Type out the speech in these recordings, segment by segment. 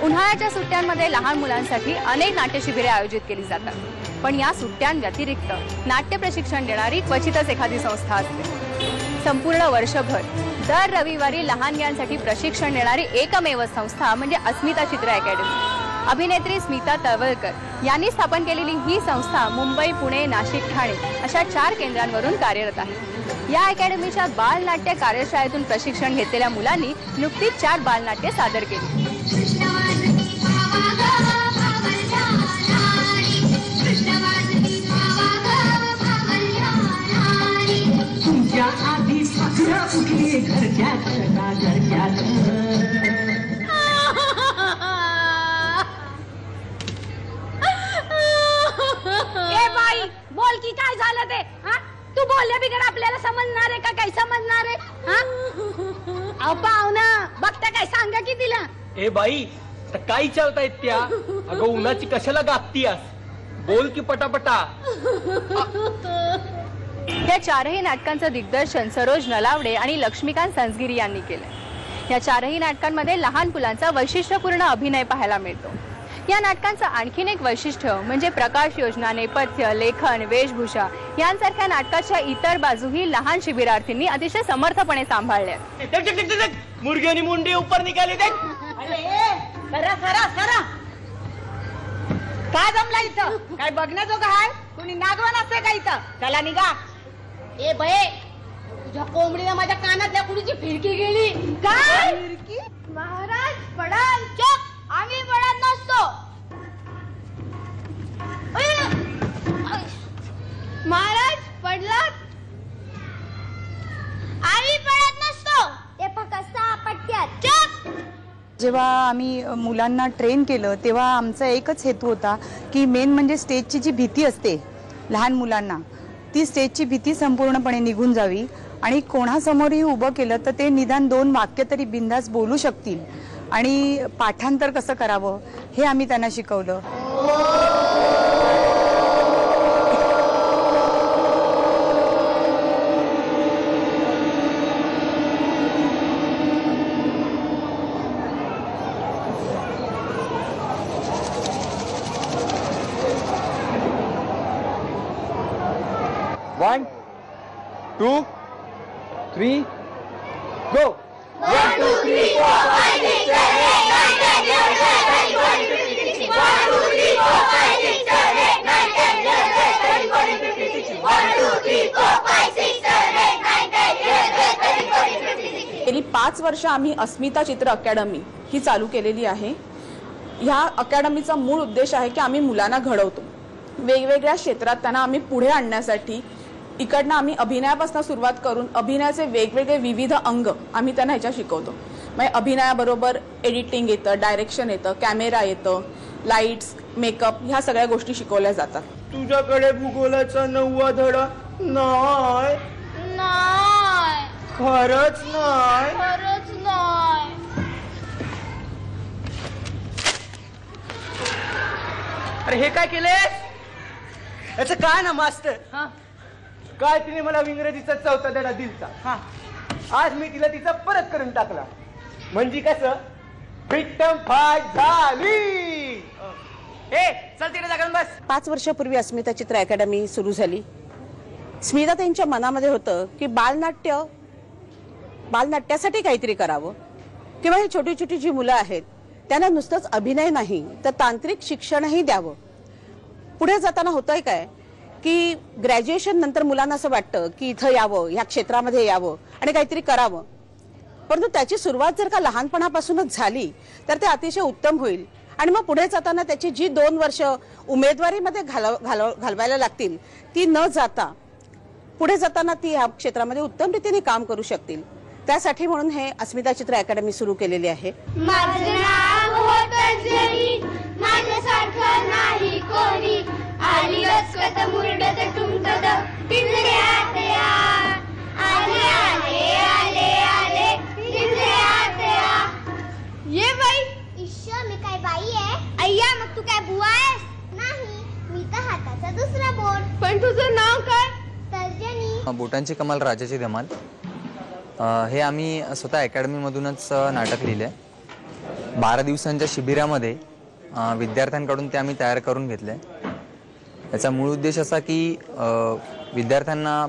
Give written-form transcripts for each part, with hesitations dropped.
उन्हाळ्याच्या सुट्ट्यांमध्ये लहान मुलांसाठी अनेक नाट्य शिबिरे आयोजित केली जातात, पण या सुट्ट्यांव्यतिरिक्त नाट्य प्रशिक्षण देणारी क्वचितच एखादी संस्था असते। संपूर्ण वर्षभर दर रविवारी लहानग्यांसाठी प्रशिक्षण देणारी एकमेव संस्था म्हणजे अस्मिता चित्र अकॅडमी। अभिनेत्री स्मिता तळवलकर यांनी स्थापन केलेली ही संस्था मुंबई, पुणे, नाशिक, ठाणे अशा 4 केंद्रांवरून कार्यरत आहे। या अकॅडमीच्या बालनाट्य कार्यशाळेतून प्रशिक्षण घेतलेल्या मुलांनी नुकतीच 4 बालनाट्ये सादर केली। बोल की काय झालं ते? तू बोलले बिगर आपल्याला समजणार आहे का? काय समजणार आहे? पाहुणा बघता काय सांगा की तिला। ए बाई काय चालतायत त्या? अगं उन्हाची कशाला गागतीयास? बोल की पटापटा। या 4ही नाटकांचं दिग्दर्शन सरोज नलावडे आणि लक्ष्मीकांत संसगिरी यांनी केलं। या 4ही नाटकांमध्ये लहान मुलांचा वैशिष्ट्यपूर्ण अभिनय पाहायला मिळतो। या नाटकांचं आणखीन एक वैशिष्ट्य म्हणजे प्रकाश योजना, नेपथ्य, लेखन, वेशभूषा यांसारख्या नाटकाच्या इतर बाजूही लहान शिबिरार्थींनी अतिशय समर्थपणे सांभाळल्या। मुर्गी आणि मुंडी ऊपर निघाली ते। काय जमला इथं? काय बघण्याजोगं आहे? कोणी नागवान असते का इथं? चला निघा। ए बये तुझ्या कोंबडीने माझ्या कानातल्या कुडीची फिरकी गेली। काय फिरकी? महाराज पडाल चुप। आम्ही पडत नसतो। महाराज पडलात? आम्ही पडत नसतो। ते फक्त पटक्यात चुप। जेव्हा आम्ही मुलांना ट्रेन केलं तेव्हा आमचा एकच हेतू होता की मेन म्हणजे स्टेजची जी भीती असते लहान मुलांना, ती स्टेजची भीती संपूर्णपणे निघून जावी आणि कोणासमोरही उभं केलं तर ते निदान 2 वाक्य तरी बिंदास बोलू शकतील आणि पाठांतर कसं करावं हे आम्ही त्यांना शिकवलं। One, 2, 3, go. 1, 2, 3, 4, 5, 6, 7, 8, 9, 10, 11, 12, 13, 14, 15, 16, 1, 2, 3, 4, 5, 6, 7, 8, 9, 10, 11, 12, 13, 14, 15, 16, 1, 2, 3, 4, 5, 6, 7, 8, 9, 10, 11, 12, 13, 14, 15, 16. गेली 5 वर्ष आम्ही अस्मिता चित्र अकॅडमी ही चालू केलेली आहे। ह्या अकॅडमीचा मूळ उद्देश आहे की आम्ही मुलांना घडवतो, वेगवेगळ्या क्षेत्रात त्यांना आम्ही पुढे आणण्यासाठी इकडनं आम्ही अभिनयापासून सुरुवात करून अभिनयाचे वेगवेगळे विविध अंग आम्ही त्यांना ह्याच्या शिकवतो। म्हणजे अभिनयाबरोबर एडिटिंग येतं, डायरेक्शन येतं, कॅमेरा येतं, लाईट्स, मेकअप ह्या सगळ्या गोष्टी शिकवल्या जातात। तुझ्याकडे भूगोलाचा 9वा धडा नाही? नाही, खरंच नाही? खरंच नाही। अरे हे काय केलेस? याचं काय ना मास्टर? काय तिने मला इंग्रजीचा 4था धडा दिलता, आज मी तिला तिचा परत करून टाकला, म्हणजे कसं फिट्टम फाट झाली। चल तिकडे जागा बस। 5 वर्षापूर्वी अस्मिता चित्र अकॅडमी सुरू झाली। स्मिता त्यांच्या मनामध्ये होतं की बालनाट्यासाठी काहीतरी करावं किंवा ही छोटी छोटी जी मुलं आहेत त्यांना नुसतंच अभिनय नाही तर तांत्रिक शिक्षणही द्यावं। पुढे जाताना होतंय काय की ग्रॅज्युएशन नंतर मुलांना असं वाटतं की इथं यावं, ह्या क्षेत्रामध्ये यावं आणि काहीतरी करावं, परंतु त्याची सुरुवात जर का लहानपणापासूनच झाली तर ते अतिशय उत्तम होईल आणि मग पुढे जाताना त्याची जी 2 वर्ष उमेदवारीमध्ये घालवायला लागतील ती न जाता पुढे जाताना ती ह्या क्षेत्रामध्ये उत्तम रीतीने काम करू शकतील। त्यासाठी म्हणून हे अस्मिता चित्र अकॅडमी सुरू केलेली आहे। माझं नाव होतं जरी, माझ्यासारखं नाही कोणी, आली अस्कत मुरडत टुमटत पिंजऱ्यात या, आले आले आले आले पिंजऱ्यात या। ये बाई, ईश्वर मी काय बाई आहे? अय्या मग तू काय बुवा आहेस? नाही, मी तर हाताचा दुसरा बोट। पण तुझं नाव काय? तर्जनी। बोटांची कमाल राजाची धमाल। हे आम्ही स्वतः अकॅडमीमधूनच नाटक लिहिले. 12 दिवसांच्या शिबिरामध्ये विद्यार्थ्यांकडून ते आम्ही तयार करून घेतले. याचा मूळ उद्देश असा की विद्यार्थ्यांना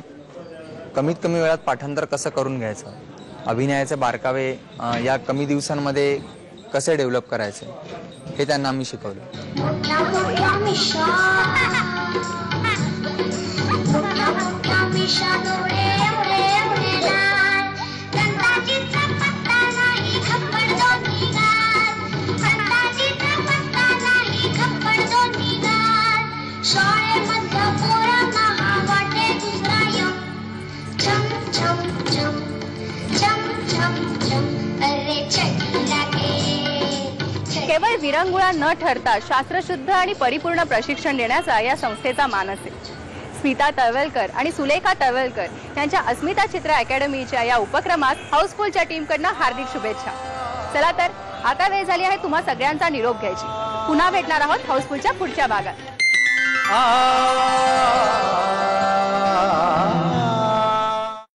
कमीत कमी वेळात पाठांतर कसं करून घ्यायचं, अभिनयाचे बारकावे या कमी दिवसांमध्ये कसे डेव्हलप करायचे हे त्यांना आम्ही शिकवलं. केवळ विरंगुळा न ठरता शास्त्रशुद्ध आणि परिपूर्ण प्रशिक्षण देण्याचा या संस्थेचा मानस आहे. स्मिता तळवलकर आणि सुलेखा तळवलकर यांच्या अस्मिता चित्र अकॅडमीच्या या उपक्रमात हाऊसफुलच्या टीमकडनं हार्दिक शुभेच्छा. चला तर आता वेळ झाली आहे तुम्हा सगळ्यांचा निरोप घ्यायची. पुन्हा भेटणार आहोत हाऊसफुलच्या पुढच्या भागात.